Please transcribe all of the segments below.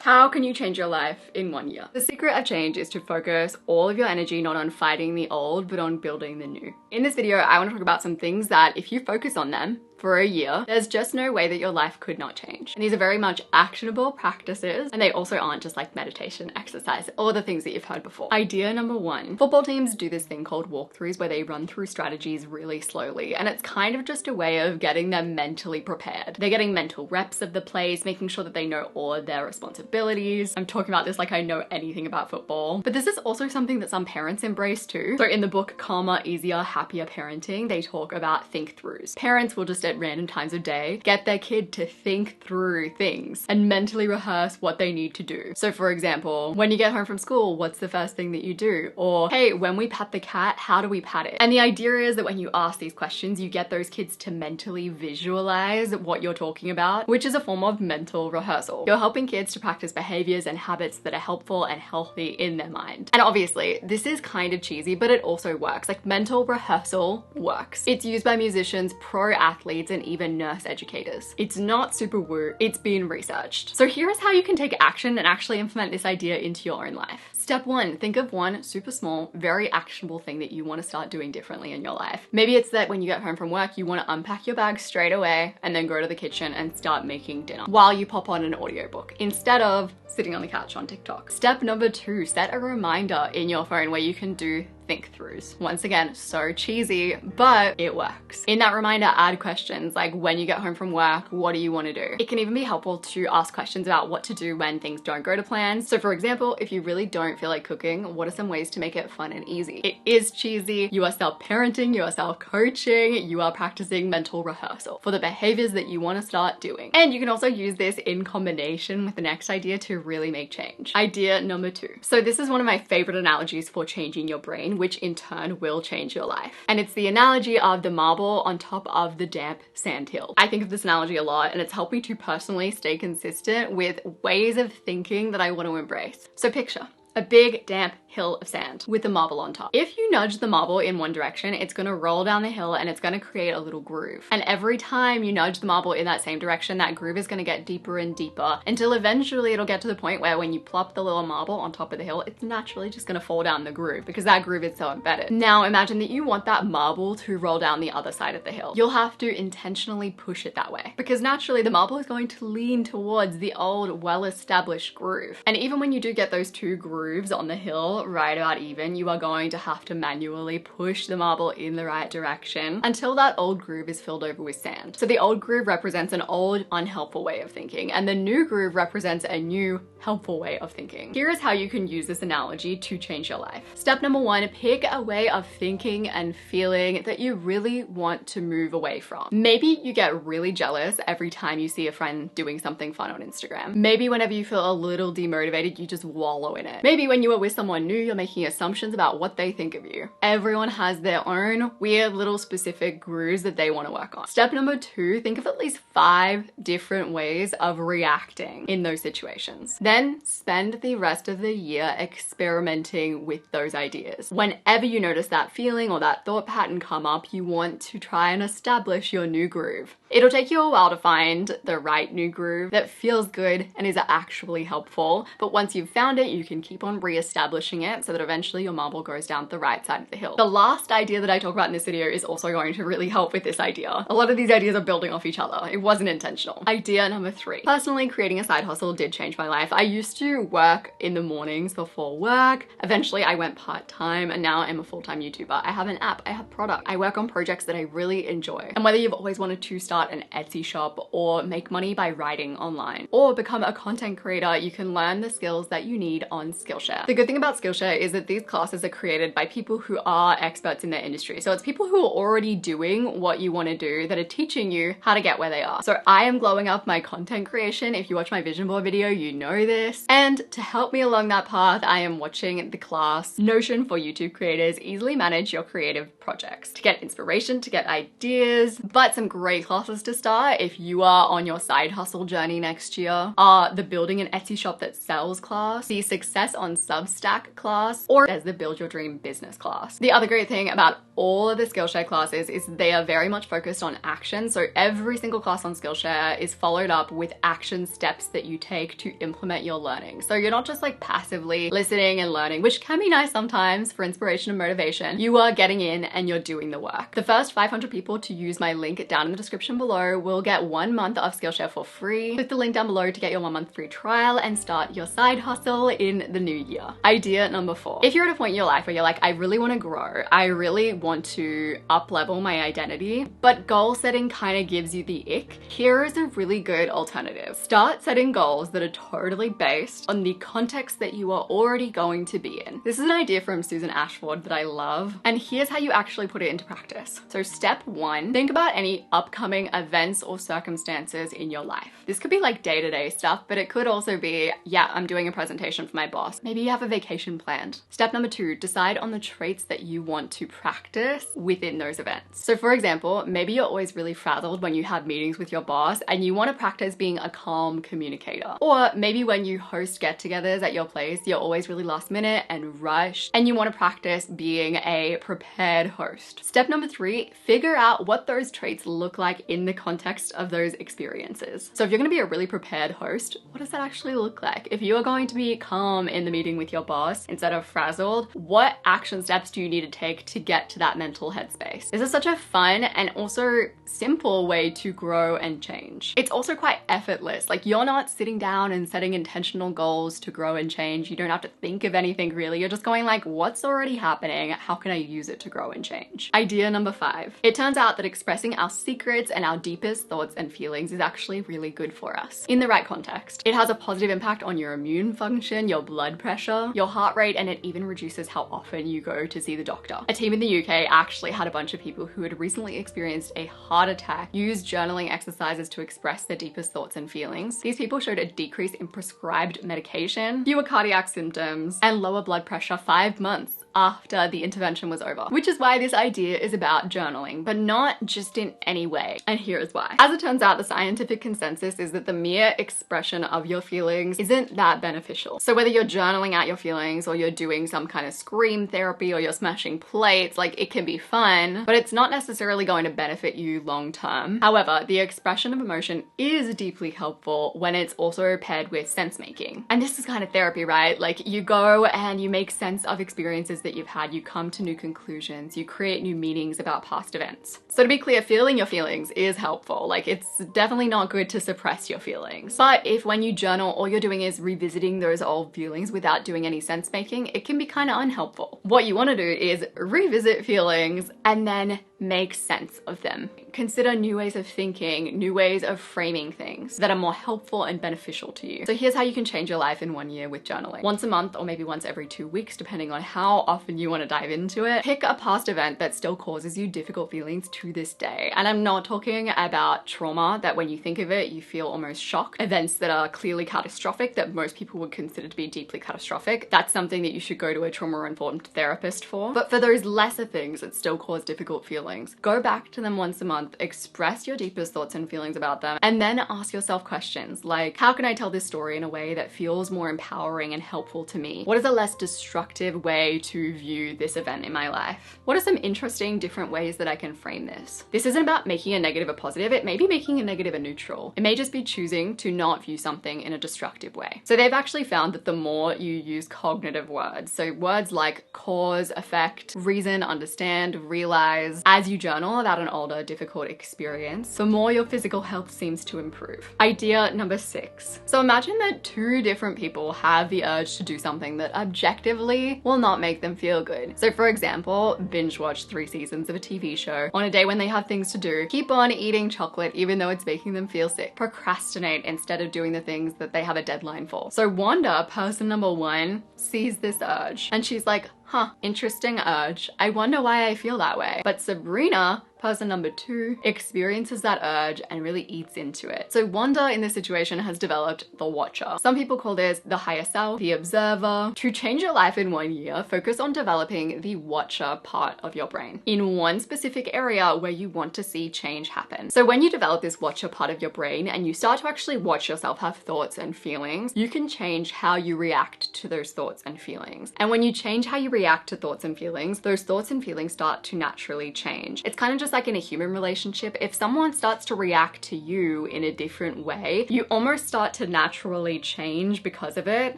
How can you change your life in 1 year? The secret of change is to focus all of your energy not on fighting the old, but on building the new. In this video, I want to talk about some things that if you focus on them for a year, there's just no way that your life could not change. And these are very much actionable practices, and they also aren't just like meditation, exercise, all the things that you've heard before. Idea number one, football teams do this thing called walkthroughs where they run through strategies really slowly, and it's kind of just a way of getting them mentally prepared. They're getting mental reps of the plays, making sure that they know all of their responsibilities. I'm talking about this like I know anything about football, but this is also something that some parents embrace too. So in the book Calmer, Easier, Happier Parenting, they talk about think-throughs. Parents will just at random times of day get their kid to think through things and mentally rehearse what they need to do. So for example, when you get home from school, what's the first thing that you do? Or hey, when we pat the cat, how do we pat it? And the idea is that when you ask these questions, you get those kids to mentally visualize what you're talking about, which is a form of mental rehearsal. You're helping kids to practice behaviors and habits that are helpful and healthy in their mind. And obviously, this is kind of cheesy, but it also works. Like mental rehearsal works. It's used by musicians, pro athletes, and even nurse educators. It's not super woo, it's been researched. So here is how you can take action and actually implement this idea into your own life. Step one, think of one super small, very actionable thing that you want to start doing differently in your life. Maybe it's that when you get home from work, you want to unpack your bag straight away and then go to the kitchen and start making dinner while you pop on an audiobook instead of sitting on the couch on TikTok. Step number two, set a reminder in your phone where you can do think-throughs. Once again, so cheesy, but it works. In that reminder, add questions like when you get home from work, what do you want to do? It can even be helpful to ask questions about what to do when things don't go to plan. So for example, if you really don't feel like cooking, what are some ways to make it fun and easy? It is cheesy. You are self-parenting, you are self-coaching, you are practicing mental rehearsal for the behaviors that you want to start doing. And you can also use this in combination with the next idea to really make change. Idea number two. So this is one of my favorite analogies for changing your brain, which in turn will change your life. And it's the analogy of the marble on top of the damp sand hill. I think of this analogy a lot, and it's helped me to personally stay consistent with ways of thinking that I want to embrace. So picture a big damp hill of sand with a marble on top. If you nudge the marble in one direction, it's gonna roll down the hill and it's gonna create a little groove. And every time you nudge the marble in that same direction, that groove is gonna get deeper and deeper until eventually it'll get to the point where when you plop the little marble on top of the hill, it's naturally just gonna fall down the groove because that groove is so embedded. Now imagine that you want that marble to roll down the other side of the hill. You'll have to intentionally push it that way because naturally the marble is going to lean towards the old well-established groove. And even when you do get those two grooves on the hill right about even, you are going to have to manually push the marble in the right direction until that old groove is filled over with sand. So the old groove represents an old unhelpful way of thinking, and the new groove represents a new helpful way of thinking. Here is how you can use this analogy to change your life. Step number one, pick a way of thinking and feeling that you really want to move away from. Maybe you get really jealous every time you see a friend doing something fun on Instagram. Maybe whenever you feel a little demotivated, you just wallow in it. Maybe when you are with someone new, you're making assumptions about what they think of you. Everyone has their own weird little specific grooves that they want to work on. Step number two, think of at least 5 different ways of reacting in those situations. Then spend the rest of the year experimenting with those ideas. Whenever you notice that feeling or that thought pattern come up, you want to try and establish your new groove. It'll take you a while to find the right new groove that feels good and is actually helpful, but once you've found it, you can keep on re-establishing it so that eventually your marble goes down the right side of the hill. The last idea that I talk about in this video is also going to really help with this idea. A lot of these ideas are building off each other. It wasn't intentional. Idea number 3. Personally, creating a side hustle did change my life. I used to work in the mornings before work. Eventually I went part-time and now I'm a full-time YouTuber. I have an app, I have product. I work on projects that I really enjoy. And whether you've always wanted to start an Etsy shop or make money by writing online or become a content creator, you can learn the skills that you need on Skillshare. The good thing about Skillshare is that these classes are created by people who are experts in their industry. So it's people who are already doing what you want to do that are teaching you how to get where they are. So I am glowing up my content creation. If you watch my vision board video, you know this. And to help me along that path, I am watching the class Notion for YouTube Creators, Easily Manage Your Creative Projects, to get inspiration, to get ideas, but some great classes to start if you are on your side hustle journey next year are the Building an Etsy Shop That Sells class, the Success on Substack class, or there's the Build Your Dream Business class. The other great thing about all of the Skillshare classes is they are very much focused on action. So every single class on Skillshare is followed up with action steps that you take to implement your learning. So you're not just like passively listening and learning, which can be nice sometimes for inspiration and motivation. You are getting in and you're doing the work. The first 500 people to use my link down in the description below will get 1 month of Skillshare for free. Click the link down below to get your 1 month free trial and start your side hustle in the new year. Idea number 4. If you're at a point in your life where you're like, I really want to grow, I really want to up level my identity, but goal setting kind of gives you the ick, here is a really good alternative. Start setting goals that are totally based on the context that you are already going to be in. This is an idea from Susan Ashford that I love, and here's how you actually put it into practice. So step 1, think about any upcoming events or circumstances in your life. This could be like day-to-day stuff, but it could also be, yeah, I'm doing a presentation for my boss. Maybe you have a vacation planned. Step number 2, decide on the traits that you want to practice within those events. So for example, maybe you're always really frazzled when you have meetings with your boss and you want to practice being a calm communicator. Or maybe when you host get-togethers at your place, you're always really last minute and rushed and you want to practice being a prepared host. Step number 3, figure out what those traits look like in the context of those experiences. So if you're going to be a really prepared host, what does that actually look like? If you are going to be calm in the meeting with your boss instead of frazzled, what action steps do you need to take to get to that mental headspace? This is such a fun and also simple way to grow and change. It's also quite effortless. Like, you're not sitting down and setting intentional goals to grow and change. You don't have to think of anything really. You're just going like, what's already happening? How can I use it to grow and change? Idea number 5. It turns out that expressing our secrets and our deepest thoughts and feelings is actually really good for us in the right context. It has a positive impact on your immune function, your blood pressure, your heart rate, and it even reduces how often you go to see the doctor. A team in the UK actually had a bunch of people who had recently experienced a heart attack use journaling exercises to express their deepest thoughts and feelings. These people showed a decrease in prescribed medication, fewer cardiac symptoms, and lower blood pressure 5 months after the intervention was over. Which is why this idea is about journaling, but not just in any way. And here is why. As it turns out, the scientific consensus is that the mere expression of your feelings isn't that beneficial. So whether you're journaling out your feelings or you're doing some kind of scream therapy or you're smashing plates, like, it can be fun, but it's not necessarily going to benefit you long term. However, the expression of emotion is deeply helpful when it's also paired with sense making. And this is kind of therapy, right? Like, you go and you make sense of experiences that you've had, you come to new conclusions, you create new meanings about past events. So to be clear, feeling your feelings is helpful. Like, it's definitely not good to suppress your feelings. But if when you journal, all you're doing is revisiting those old feelings without doing any sense making, it can be kind of unhelpful. What you want to do is revisit feelings and then make sense of them. Consider new ways of thinking, new ways of framing things that are more helpful and beneficial to you. So here's how you can change your life in 1 year with journaling. Once a month or maybe once every 2 weeks, depending on how often you want to dive into it. Pick a past event that still causes you difficult feelings to this day. And I'm not talking about trauma that when you think of it, you feel almost shocked. Events that are clearly catastrophic, that most people would consider to be deeply catastrophic. That's something that you should go to a trauma-informed therapist for. But for those lesser things that still cause difficult feelings, go back to them once a month, express your deepest thoughts and feelings about them, and then ask yourself questions like, how can I tell this story in a way that feels more empowering and helpful to me? What is a less destructive way to view this event in my life? What are some interesting different ways that I can frame this? This isn't about making a negative a positive, it may be making a negative a neutral. It may just be choosing to not view something in a destructive way. So they've actually found that the more you use cognitive words, so words like cause, effect, reason, understand, realize, as you journal about an older, difficult experience, the more your physical health seems to improve. Idea number 6. So imagine that 2 different people have the urge to do something that objectively will not make them feel good. So for example, binge watch 3 seasons of a TV show on a day when they have things to do, keep on eating chocolate even though it's making them feel sick, procrastinate instead of doing the things that they have a deadline for. So Wanda, person number 1, sees this urge and she's like, huh, interesting urge. I wonder why I feel that way. But Sabrina, Person number 2 experiences that urge and really eats into it. So Wanda in this situation has developed the watcher. Some people call this the higher self, the observer. To change your life in 1 year, focus on developing the watcher part of your brain in one specific area where you want to see change happen. So when you develop this watcher part of your brain and you start to actually watch yourself have thoughts and feelings, you can change how you react to those thoughts and feelings. And when you change how you react to thoughts and feelings, those thoughts and feelings start to naturally change. It's kind of just like in a human relationship. If someone starts to react to you in a different way, you almost start to naturally change because of it.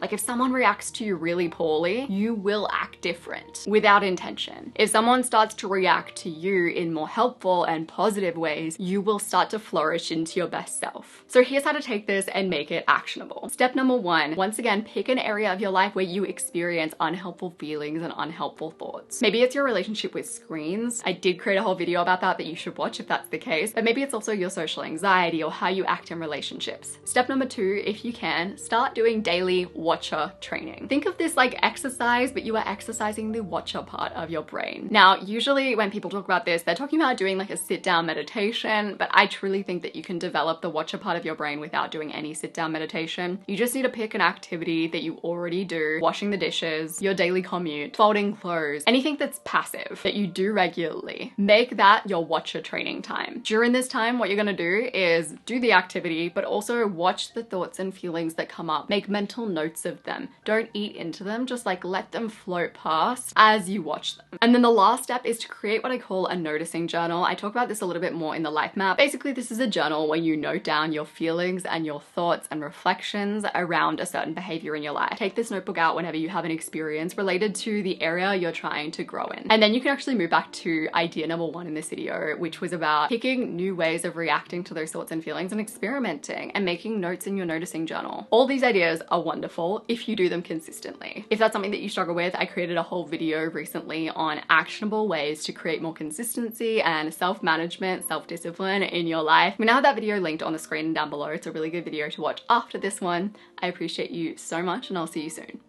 Like if someone reacts to you really poorly, you will act different without intention. If someone starts to react to you in more helpful and positive ways, you will start to flourish into your best self. So here's how to take this and make it actionable. Step number 1, once again, pick an area of your life where you experience unhelpful feelings and unhelpful thoughts. Maybe it's your relationship with screens. I did create a whole video about that you should watch if that's the case, but maybe it's also your social anxiety or how you act in relationships. Step number 2, if you can, start doing daily watcher training. Think of this like exercise, but you are exercising the watcher part of your brain. Now, usually when people talk about this, they're talking about doing like a sit-down meditation, but I truly think that you can develop the watcher part of your brain without doing any sit-down meditation. You just need to pick an activity that you already do, washing the dishes, your daily commute, folding clothes, anything that's passive that you do regularly. Make that your watcher training time. During this time, what you're gonna do is do the activity, but also watch the thoughts and feelings that come up. Make mental notes of them. Don't eat into them, just like let them float past as you watch them. And then the last step is to create what I call a noticing journal. I talk about this a little bit more in the life map. Basically, this is a journal where you note down your feelings and your thoughts and reflections around a certain behavior in your life. Take this notebook out whenever you have an experience related to the area you're trying to grow in. And then you can actually move back to idea number 1 in this video, which was about picking new ways of reacting to those thoughts and feelings and experimenting and making notes in your noticing journal. All these ideas are wonderful if you do them consistently. If that's something that you struggle with, I created a whole video recently on actionable ways to create more consistency and self-management, self-discipline in your life. We now have that video linked on the screen and down below. It's a really good video to watch after this one. I appreciate you so much and I'll see you soon.